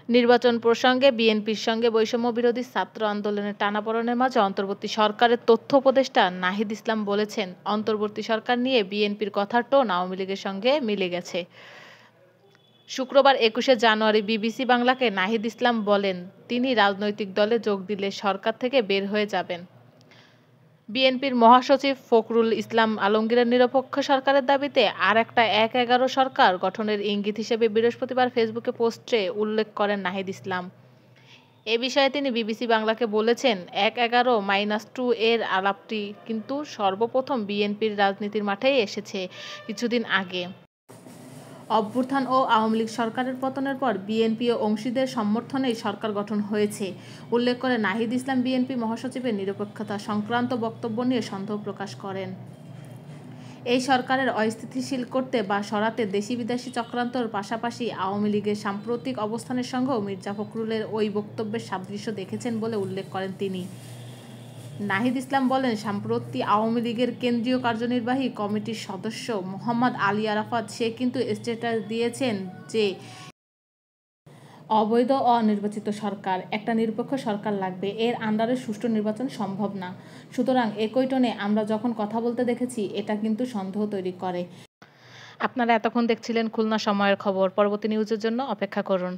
নির্বাচন প্রসঙ্গে বিএনপির সঙ্গে বৈষম্য বিরোধী ছাত্র আন্দোলনের টানাপোড়েনের মাঝে অন্তর্বর্তী সরকারের তথ্য উপদেষ্টা নাহিদ ইসলাম বলেছেন, অন্তর্বর্তী সরকার নিয়ে বিএনপির কথার টোন আওয়ামী লীগের সঙ্গে মিলে গেছে। শুক্রবার ২১শে জানুয়ারি বিবিসি বাংলাকে নাহিদ ইসলাম বলেন, তিনি রাজনৈতিক দলে যোগ দিলে সরকার থেকে বের হয়ে যাবেন। বিএনপির মহাসচিব ফখরুল ইসলাম আলমগীরের নিরপেক্ষ সরকারের দাবিতে আরেকটা ১/১১ সরকার গঠনের ইঙ্গিত হিসেবে বৃহস্পতিবার ফেসবুকে পোস্টে উল্লেখ করেন নাহিদ ইসলাম। এ বিষয়ে তিনি বিবিসি বাংলাকে বলেছেন, ১/১১-2 এর আলাপটি কিন্তু সর্বপ্রথম বিএনপির রাজনীতির মাঠেই এসেছে কিছুদিন আগে। অভ্যুত্থান ও আওয়ামী লীগ সরকারের পতনের পর বিএনপি ও অংশীদের সমর্থনেই সরকার গঠন হয়েছে। উল্লেখ করে নাহিদ ইসলাম বিএনপি মহাসচিবের নিরপেক্ষতা সংক্রান্ত বক্তব্য নিয়ে সন্দেহ প্রকাশ করেন। এই সরকারের অস্থিতিশীল করতে বা সরাতে দেশি-বিদেশি চক্রান্তর পাশাপাশি আওয়ামী লীগের সাম্প্রতিক অবস্থানের সঙ্গেও মির্জা ফখরুলের ওই বক্তব্যের সাদৃশ্য দেখেছেন বলে উল্লেখ করেন তিনি। নাহিদ ইসলাম বলেন, সম্প্রতি আওয়ামী লীগের কেন্দ্রীয় কার্যনির্বাহী কমিটির সদস্য মোহাম্মদ আলী আরাফাত সে কিন্তু স্ট্যাটাস দিয়েছেন যে অবৈধ অনির্বাচিত সরকার, একটা নিরপেক্ষ সরকার লাগবে, এর আন্ডারে সুষ্ঠু নির্বাচন সম্ভব না। সুতরাং একই টোনে আমরা যখন কথা বলতে দেখেছি, এটা কিন্তু সন্দেহ তৈরি করে। আপনারা এতক্ষণ দেখছিলেন খুলনা সময়ের খবর। পরবর্তী নিউজের জন্য অপেক্ষা করুন।